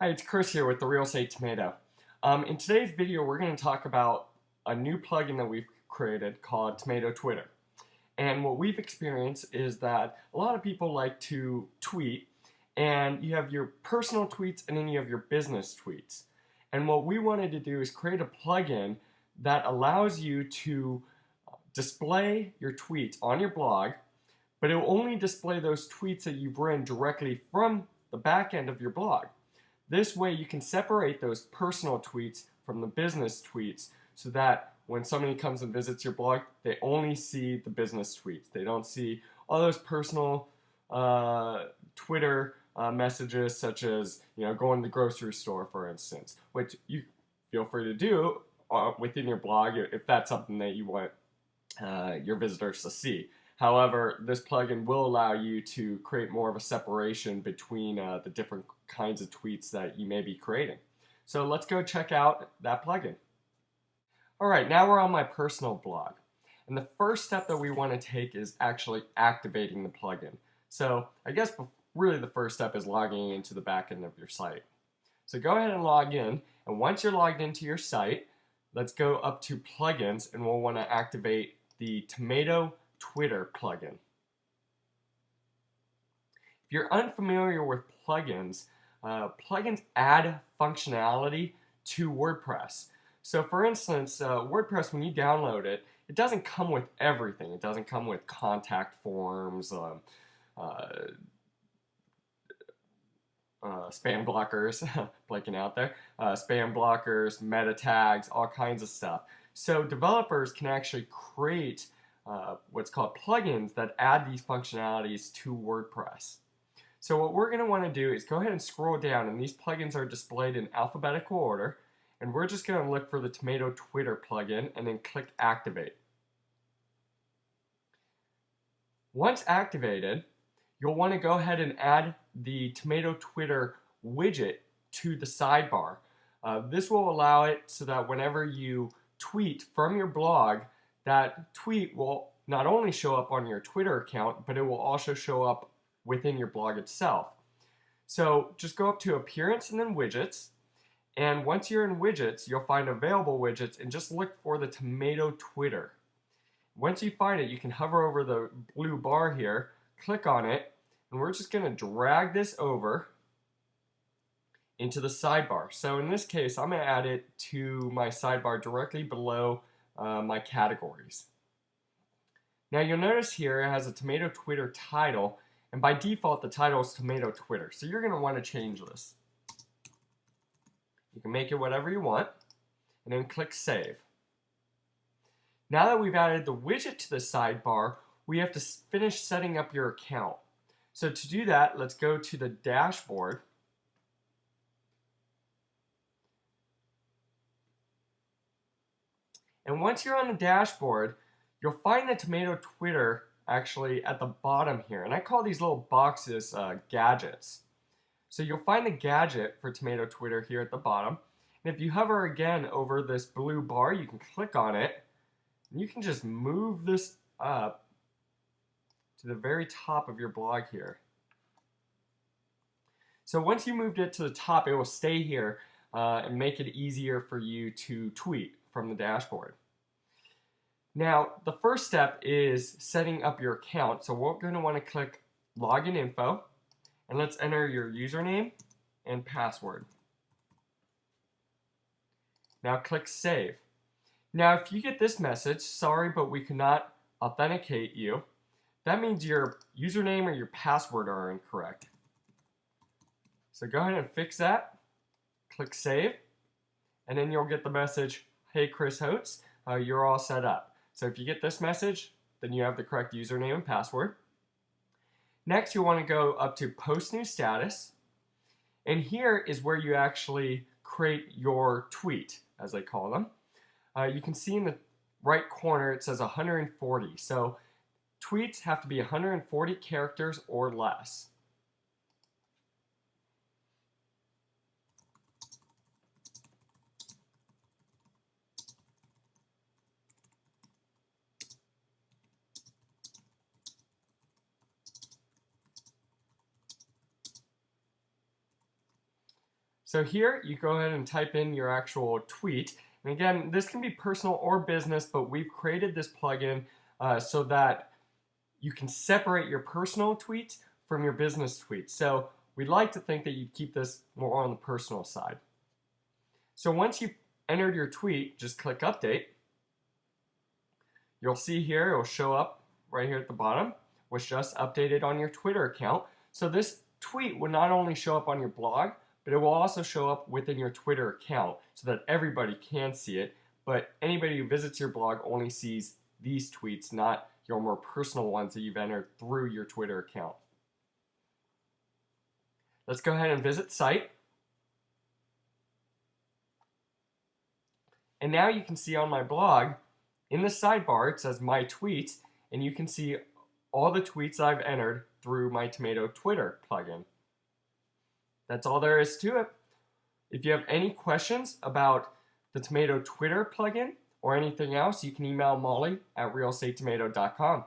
Hi, it's Chris here with the Real Estate Tomato. In today's video, we're going to talk about a new plugin that we've created called Tomato Twitter. And what we've experienced is that a lot of people like to tweet, and you have your personal tweets and then you have your business tweets. And what we wanted to do is create a plugin that allows you to display your tweets on your blog, but it will only display those tweets that you've written directly from the back end of your blog. This way you can separate those personal tweets from the business tweets so that when somebody comes and visits your blog, they only see the business tweets. They don't see all those personal Twitter messages such as going to the grocery store, for instance, which you feel free to do within your blog if that's something that you want your visitors to see. However, this plugin will allow you to create more of a separation between the different kinds of tweets that you may be creating. So let's go check out that plugin. Alright, now we're on my personal blog. And the first step that we want to take is actually activating the plugin. So I guess really the first step is logging into the back end of your site. So go ahead and log in, and once you're logged into your site, let's go up to plugins, and we'll want to activate the Tomato Twitter plugin. If you're unfamiliar with plugins, plugins add functionality to WordPress. So for instance, WordPress, when you download it, it doesn't come with everything. It doesn't come with contact forms, spam blockers, blanking out there, spam blockers, meta tags, all kinds of stuff. So developers can actually create what's called plugins that add these functionalities to WordPress. So what we're going to want to do is go ahead and scroll down, and these plugins are displayed in alphabetical order, and we're just going to look for the Tomato Twitter plugin and then click Activate. Once activated, you'll want to go ahead and add the Tomato Twitter widget to the sidebar. This will allow it so that whenever you tweet from your blog, that tweet will not only show up on your Twitter account, but it will also show up within your blog itself. So just go up to Appearance and then Widgets, and once you're in Widgets, you'll find Available Widgets and just look for the Tomato Twitter. Once you find it, you can hover over the blue bar here, click on it, and we're just going to drag this over into the sidebar. So in this case, I'm going to add it to my sidebar directly below my categories. Now you'll notice here it has a Tomato Twitter title, and by default the title is Tomato Twitter. So you're going to want to change this. You can make it whatever you want, and then click Save. Now that we've added the widget to the sidebar, we have to finish setting up your account. So to do that, let's go to the dashboard. And once you're on the dashboard, you'll find the Tomato Twitter actually at the bottom here. And I call these little boxes gadgets. So you'll find the gadget for Tomato Twitter here at the bottom. And if you hover again over this blue bar, you can click on it. And you can just move this up to the very top of your blog here. So once you moved it to the top, it will stay here and make it easier for you to tweet from the dashboard. Now, the first step is setting up your account. So we're going to want to click Login Info, and let's enter your username and password. Now click Save. Now if you get this message, sorry, but we cannot authenticate you, that means your username or your password are incorrect. So go ahead and fix that, click Save, and then you'll get the message, hey Chris Holtz, you're all set up. So if you get this message, then you have the correct username and password. Next, you'll want to go up to Post New Status, and here is where you actually create your tweet, as they call them. You can see in the right corner it says 140. So tweets have to be 140 characters or less. So here you go ahead and type in your actual tweet. And again, this can be personal or business, but we've created this plugin so that you can separate your personal tweets from your business tweets. So we'd like to think that you keep this more on the personal side. So once you've entered your tweet, just click update. You'll see here, it will show up right here at the bottom, was just updated on your Twitter account. So this tweet will not only show up on your blog, but it will also show up within your Twitter account so that everybody can see it. But anybody who visits your blog only sees these tweets, not your more personal ones that you've entered through your Twitter account. Let's go ahead and visit the site. And now you can see on my blog, in the sidebar, it says My Tweets, and you can see all the tweets I've entered through my Tomato Twitter plugin. That's all there is to it. If you have any questions about the Tomato Twitter plugin or anything else, you can email Molly at realstatetomato.com.